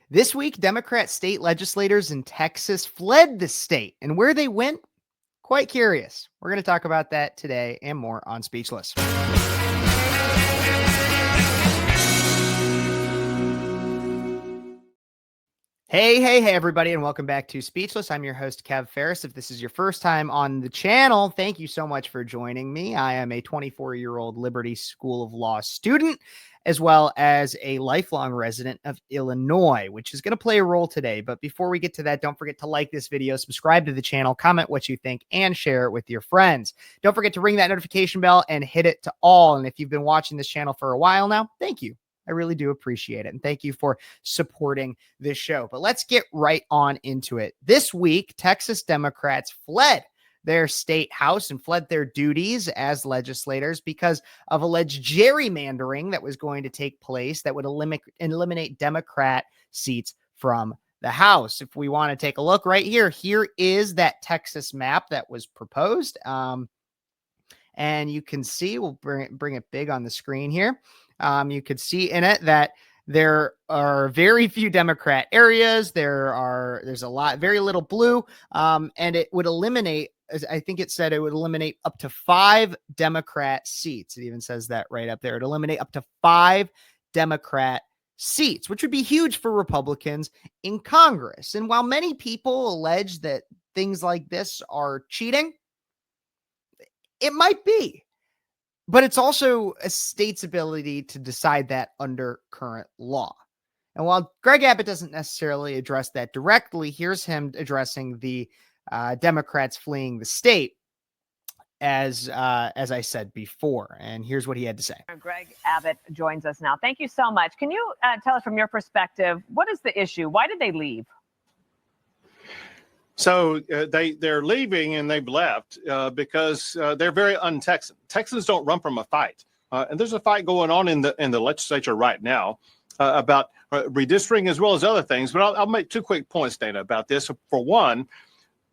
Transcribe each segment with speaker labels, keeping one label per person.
Speaker 1: This week, Democrat state legislators in Texas fled the state, and where they went, quite curious. We're going to talk about that today and more on Speechless. Hey, everybody, and welcome back to Speechless. I'm your host, Phares. If this is your first time on the channel, thank you so much for joining me. I am a 24-year-old Liberty School of Law student, as well as a lifelong resident of Illinois, which is going to play a role today. But before we get to that, don't forget to like this video, subscribe to the channel, comment what you think, and share it with your friends. Don't forget to ring that notification bell and hit it to all. And if you've been watching this channel for a while now, thank you. I really do appreciate it. And thank you for supporting this show. But let's get right on into it. This week, Texas Democrats fled their state house and fled their duties as legislators because of alleged gerrymandering that was going to take place that would eliminate Democrat seats from the House. If we want to take a look right here, here is that Texas map that was proposed. And you can see, we'll bring it big on the screen here. You could see in it that there are very few Democrat areas. There's very little blue, and it would eliminate, as I think it said, it would eliminate up to 5 Democrat seats. It even says that right up there. It'd eliminate up to 5 Democrat seats, which would be huge for Republicans in Congress. And while many people allege that things like this are cheating, it might be. But it's also a state's ability to decide that under current law. And while Greg Abbott doesn't necessarily address that directly, here's him addressing the Democrats fleeing the state, as I said before. And here's what he had to say.
Speaker 2: Greg Abbott joins us now. Thank you so much. Can you tell us from your perspective, what is the issue? Why did they leave?
Speaker 3: So they're leaving and they've left because they're very un-Texan. Texans don't run from a fight, and there's a fight going on in the legislature right now about redistricting as well as other things. But I'll make 2 quick points, Dana, about this. For one,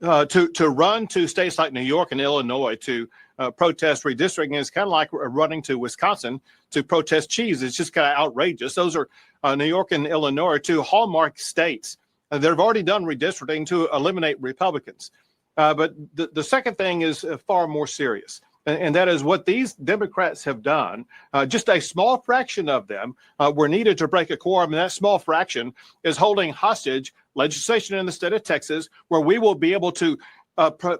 Speaker 3: to run to states like New York and Illinois to protest redistricting is kind of like running to Wisconsin to protest cheese. It's just kind of outrageous. Those are New York and Illinois are 2 hallmark states. They've already done redistricting to eliminate Republicans. But the second thing is far more serious. And that is what these Democrats have done. Just a small fraction of them were needed to break a quorum. And that small fraction is holding hostage legislation in the state of Texas, where we will be able to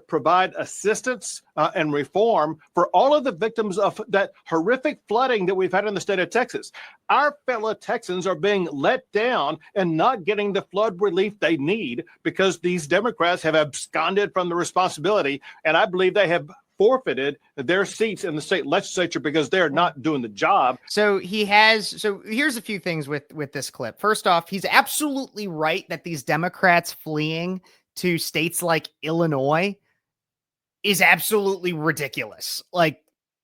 Speaker 3: provide assistance and reform for all of the victims of that horrific flooding that we've had in the state of Texas. Our fellow Texans are being let down and not getting the flood relief they need because these Democrats have absconded from the responsibility. And I believe they have forfeited their seats in the state legislature because they're not doing the job.
Speaker 1: So here's a few things with this clip. First off, he's absolutely right that these Democrats fleeing to states like Illinois is absolutely ridiculous. Like,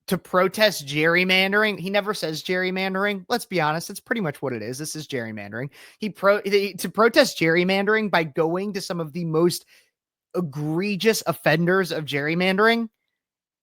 Speaker 1: to protest gerrymandering, he never says gerrymandering. Let's be honest, it's pretty much what it is. This is gerrymandering. To protest gerrymandering by going to some of the most egregious offenders of gerrymandering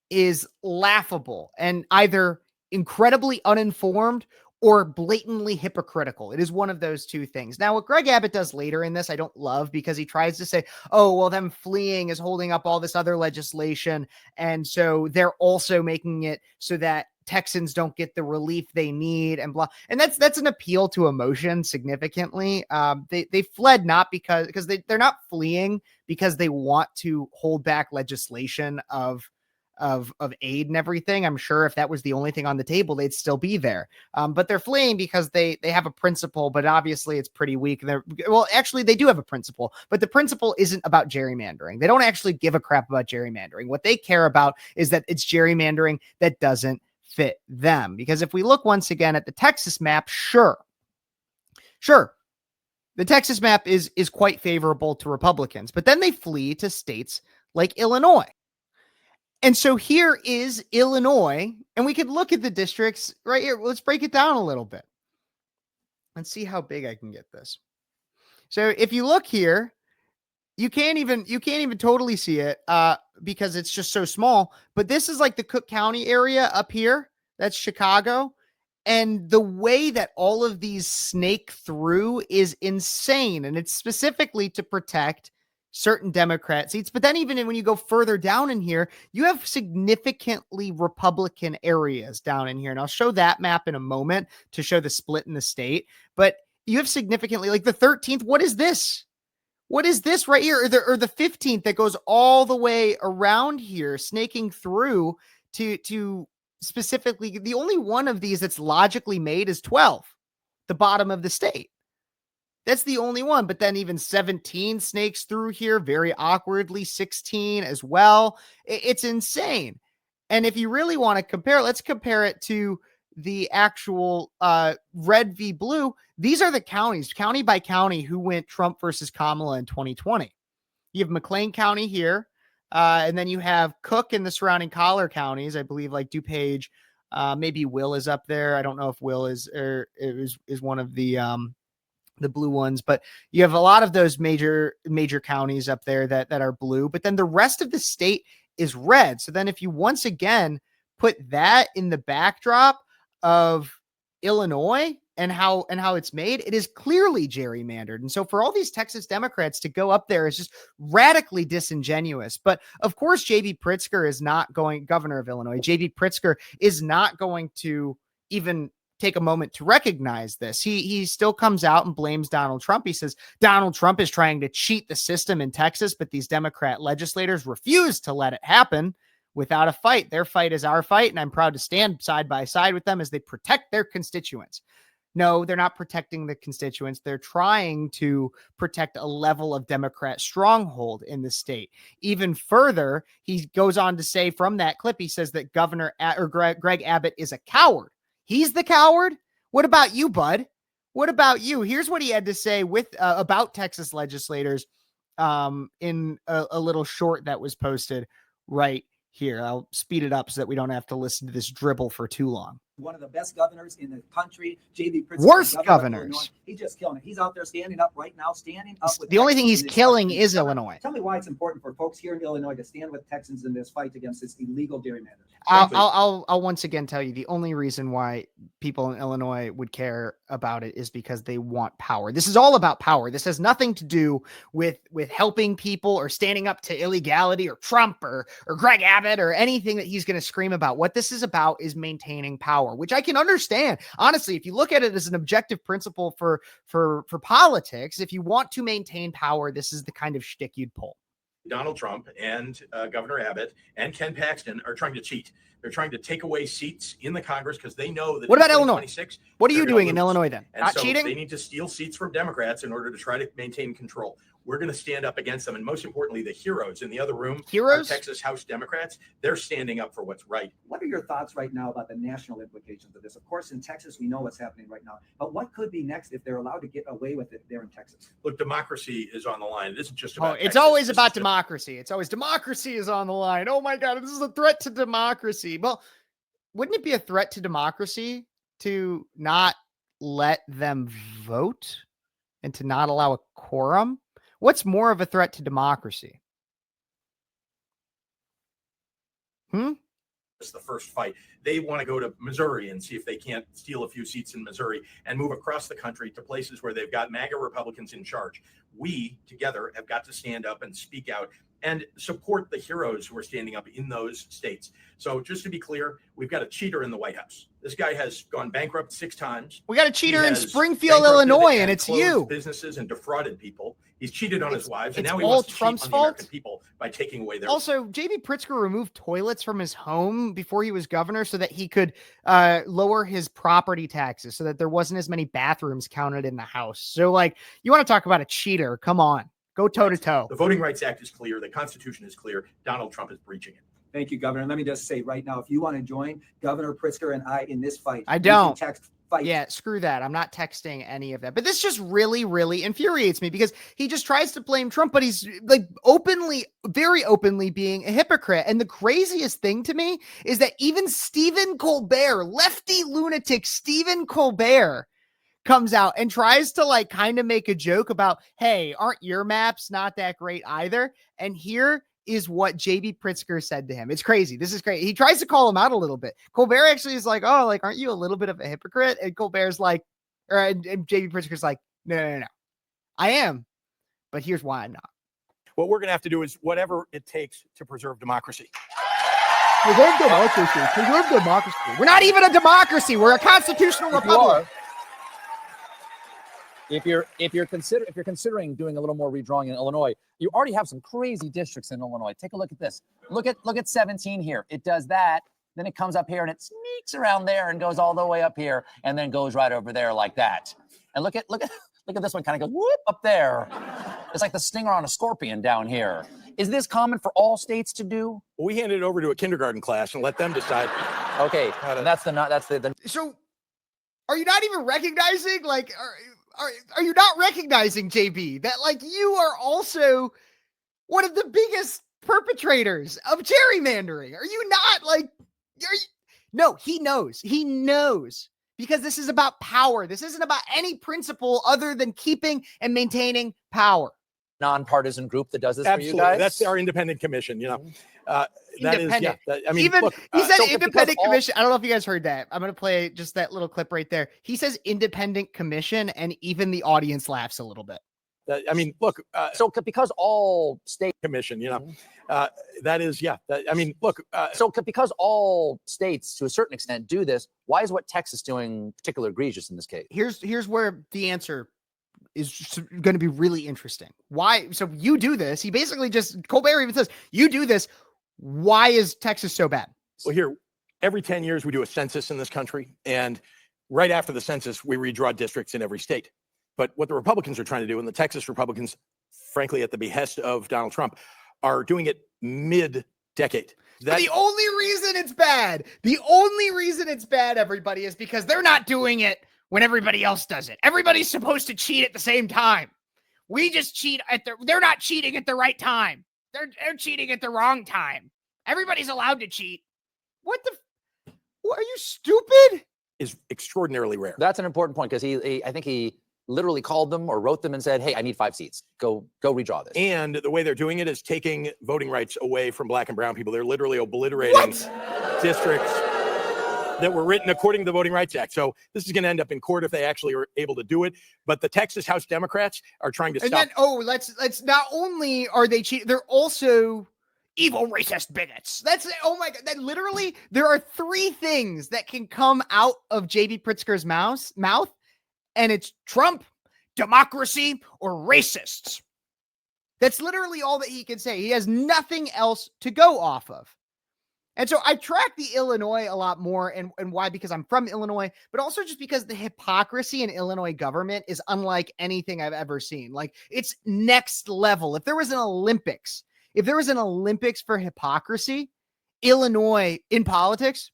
Speaker 1: is laughable and either incredibly uninformed or blatantly hypocritical. It is one of those 2 things. Now, what Greg Abbott does later in this, I don't love, because he tries to say, oh, well, them fleeing is holding up all this other legislation. And so they're also making it so that Texans don't get the relief they need and blah. And that's an appeal to emotion significantly. They fled not because they're not fleeing because they want to hold back legislation of aid and everything. I'm sure if that was the only thing on the table, they'd still be there. But they're fleeing because they have a principle, but obviously it's pretty weak. Actually, they do have a principle, but the principle isn't about gerrymandering. They don't actually give a crap about gerrymandering. What they care about is that it's gerrymandering that doesn't fit them. Because if we look once again at the Texas map, sure, the Texas map is quite favorable to Republicans, but then they flee to states like Illinois. And so here is Illinois, and we could look at the districts right here. Let's break it down a little bit. Let's see how big I can get this. So if you look here, you can't even totally see it because it's just so small. But this is like the Cook County area up here. That's Chicago. And the way that all of these snake through is insane. And it's specifically to protect certain Democrat seats. But then even when you go further down in here, you have significantly Republican areas down in here. And I'll show that map in a moment to show the split in the state. But you have significantly, like the 13th, what is this? What is this right here? Or the 15th that goes all the way around here, snaking through to specifically, the only one of these that's logically made is 12, the bottom of the state. That's the only one. But then even 17 snakes through here very awkwardly, 16 as well. It's insane. And if you really want to compare, let's compare it to the actual red v blue. These are the counties, county by county, who went Trump versus Kamala in 2020. You have McLean County here. And then you have Cook and the surrounding collar counties. I believe like DuPage, maybe Will is up there. I don't know if Will is one of the blue ones, but you have a lot of those major counties up there that are blue, but then the rest of the state is red. So then if you once again put that in the backdrop of Illinois and how it's made, it is clearly gerrymandered. And so for all these Texas Democrats to go up there is just radically disingenuous. But of course, J.B. Pritzker is not going, governor of Illinois, J.B. Pritzker is not going to even take a moment to recognize this. He still comes out and blames Donald Trump. He says Donald Trump is trying to cheat the system in Texas, but these Democrat legislators refuse to let it happen without a fight. Their fight is our fight, and I'm proud to stand side by side with them as they protect their constituents. No, they're not protecting the constituents. They're trying to protect a level of Democrat stronghold in the state. Even further, he goes on to say from that clip, he says that Greg Abbott is a coward. He's the coward. What about you, bud? What about you? Here's what he had to say about Texas legislators in a little short that was posted right here. I'll speed it up so that we don't have to listen to this dribble for too long.
Speaker 4: One of the best governors in the country, J.B. Pritzker.
Speaker 1: Worst governors.
Speaker 4: He's just killing it. He's out there standing up right now, with
Speaker 1: the only thing he's killing is Illinois.
Speaker 4: Tell me why it's important for folks here in Illinois to stand with Texans in this fight against this illegal gerrymander.
Speaker 1: I'll once again tell you the only reason why people in Illinois would care about it is because they want power. This is all about power. This has nothing to do with helping people or standing up to illegality or Trump or Greg Abbott or anything that he's going to scream about. What this is about is maintaining power, which I can understand. Honestly, if you look at it as an objective principle for politics, if you want to maintain power, this is the kind of shtick you'd pull.
Speaker 5: Donald Trump and Governor Abbott and Ken Paxton are trying to cheat. They're trying to take away seats in the Congress because they know that.
Speaker 1: What about Illinois? What are you doing in Illinois then?
Speaker 5: And
Speaker 1: not
Speaker 5: so
Speaker 1: cheating?
Speaker 5: They need to steal seats from Democrats in order to try to maintain control. We're going to stand up against them. And most importantly, the heroes in the other room, are Texas House Democrats. They're standing up for what's right.
Speaker 4: What are your thoughts right now about the national implications of this? Of course, in Texas, we know what's happening right now. But what could be next if they're allowed to get away with it there in Texas?
Speaker 5: Look, democracy is on the line. It isn't just about
Speaker 1: It's always about democracy. It's always democracy is on the line. Oh, my God, this is a threat to democracy. Well, wouldn't it be a threat to democracy to not let them vote and to not allow a quorum? What's more of a threat to democracy?
Speaker 5: It's the first fight. They want to go to Missouri and see if they can't steal a few seats in Missouri and move across the country to places where they've got MAGA Republicans in charge. We together have got to stand up and speak out and support the heroes who are standing up in those states. So just to be clear, we've got a cheater in the White House. This guy has gone bankrupt 6 times.
Speaker 1: We got a cheater in Springfield, Illinois, and it's you.
Speaker 5: Businesses and defrauded people. He's cheated on his wives, and now he
Speaker 1: all
Speaker 5: wants to
Speaker 1: Trump's
Speaker 5: cheat on
Speaker 1: fault.
Speaker 5: the American people by taking away their.
Speaker 1: Also, J.B. Pritzker removed toilets from his home before he was governor so that he could lower his property taxes so that there wasn't as many bathrooms counted in the house. So, like, you want to talk about a cheater? Come on. Go toe to toe.
Speaker 5: The Voting Rights Act is clear. The Constitution is clear. Donald Trump is breaching it.
Speaker 4: Thank you, Governor. Let me just say right now, if you want to join Governor Pritzker and I in this fight,
Speaker 1: I don't.
Speaker 4: Text fight.
Speaker 1: Yeah, screw that. I'm not texting any of that. But this just really, really infuriates me because he just tries to blame Trump, but he's like very openly being a hypocrite. And the craziest thing to me is that even Stephen Colbert, lefty lunatic Stephen Colbert, comes out and tries to like kind of make a joke about, hey, aren't your maps not that great either? And here is what JB Pritzker said to him. It's crazy. This is crazy. He tries to call him out a little bit. Colbert actually is like, oh, like, aren't you a little bit of a hypocrite? And Colbert's like, and JB Pritzker's like, no. I am, but here's why I'm not.
Speaker 5: What we're going to have to do is whatever it takes to preserve democracy.
Speaker 1: Preserve democracy. We're not even a democracy. We're a constitutional republic.
Speaker 6: If you're considering doing a little more redrawing in Illinois, you already have some crazy districts in Illinois. Take a look at this. Look at 17 here. It does that, then it comes up here and it sneaks around there and goes all the way up here and then goes right over there like that. And look at this one, kind of goes whoop up there. It's like the stinger on a scorpion down here. Is this common for all states to do?
Speaker 5: We hand it over to a kindergarten class and let them decide.
Speaker 6: Okay, and that's the.
Speaker 1: So, are you not even recognizing? Like, are you not recognizing, JB, that like you are also one of the biggest perpetrators of gerrymandering? Are you not like? No, he knows. He knows. Because this is about power. This isn't about any principle other than keeping and maintaining power.
Speaker 6: Nonpartisan group that does this
Speaker 5: Absolutely.
Speaker 6: for you guys?
Speaker 5: That's our independent commission, you know. That is, yeah. I mean,
Speaker 1: even
Speaker 5: look,
Speaker 1: he said
Speaker 6: so
Speaker 1: independent commission. I don't know if you guys heard that. I'm going to play just that little clip right there. He says independent commission, and even the audience laughs a little bit.
Speaker 5: I mean, look.
Speaker 6: So because all state
Speaker 5: commission, you know, that is, yeah. I mean, look.
Speaker 6: So because all states, to a certain extent, do this, why is what Texas doing particularly egregious in this case?
Speaker 1: Here's where the answer is going to be really interesting. Why? So you do this. He basically just, Colbert even says, you do this. Why is Texas so bad?
Speaker 5: Well, here, every 10 years we do a census in this country. And right after the census, we redraw districts in every state. But what the Republicans are trying to do, and the Texas Republicans, frankly, at the behest of Donald Trump, are doing it mid-decade.
Speaker 1: The only reason it's bad, everybody, is because they're not doing it when everybody else does it. Everybody's supposed to cheat at the same time. We just cheat they're not cheating at the right time. They're cheating at the wrong time. Everybody's allowed to cheat. What are you stupid?
Speaker 5: Is extraordinarily rare.
Speaker 6: That's an important point because I think he literally called them or wrote them and said, hey, I need 5 seats. Go redraw this.
Speaker 5: And the way they're doing it is taking voting rights away from black and brown people. They're literally obliterating districts that were written according to the Voting Rights Act. So this is going to end up in court if they actually are able to do it. But the Texas House Democrats are trying to stop.
Speaker 1: Let's not only are they cheating, they're also evil racist bigots. Oh my God. That literally, there are 3 things that can come out of JB Pritzker's mouth. And it's Trump, democracy, or racists. That's literally all that he can say. He has nothing else to go off of. And so I track the Illinois a lot more. And why? Because I'm from Illinois, but also just because the hypocrisy in Illinois government is unlike anything I've ever seen. Like, it's next level. If there was an Olympics for hypocrisy, Illinois in politics,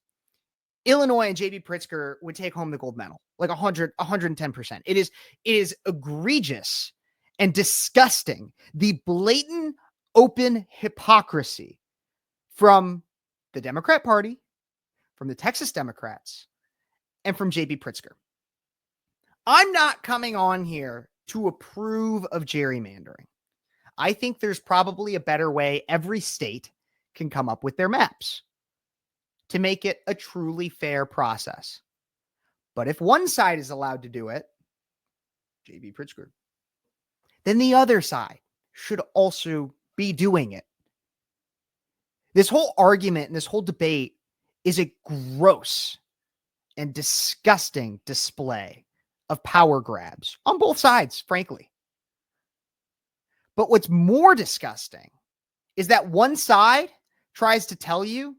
Speaker 1: Illinois and JB Pritzker would take home the gold medal, like 110%. It is egregious and disgusting. The blatant, open hypocrisy from the Democrat Party, from the Texas Democrats, and from JB Pritzker. I'm not coming on here to approve of gerrymandering. I think there's probably a better way every state can come up with their maps to make it a truly fair process. But if one side is allowed to do it, JB Pritzker, then the other side should also be doing it. This whole argument and this whole debate is a gross and disgusting display of power grabs on both sides, frankly. But what's more disgusting is that one side tries to tell you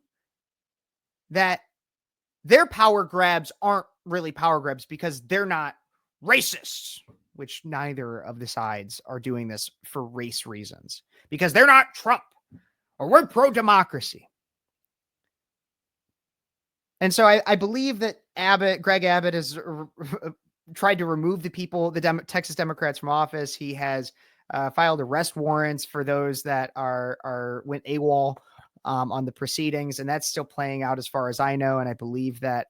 Speaker 1: that their power grabs aren't really power grabs because they're not racists, which neither of the sides are doing this for race reasons, because they're not Trump or we're pro-democracy. And so I believe that Greg Abbott has tried to remove the Texas Democrats from office. He has filed arrest warrants for those that went AWOL on the proceedings, and that's still playing out as far as I know. And I believe that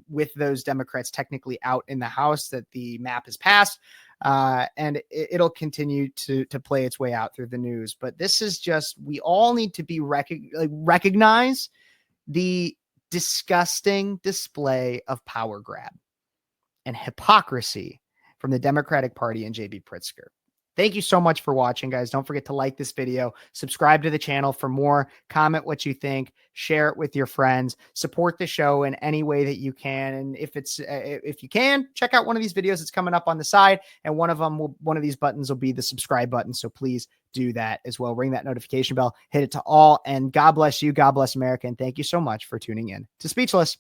Speaker 1: with those Democrats technically out in the House, that the map is passed. and it'll continue to play its way out through the news. But this is just, we all need to be recognize the disgusting display of power grab and hypocrisy from the Democratic Party and JB Pritzker. Thank you so much for watching, guys. Don't forget to like this video, subscribe to the channel for more, comment what you think, share it with your friends, support the show in any way that you can. And if you can, check out one of these videos that's coming up on the side, and one of these buttons will be the subscribe button. So please do that as well. Ring that notification bell, hit it to all, and God bless you. God bless America. And thank you so much for tuning in to Speechless.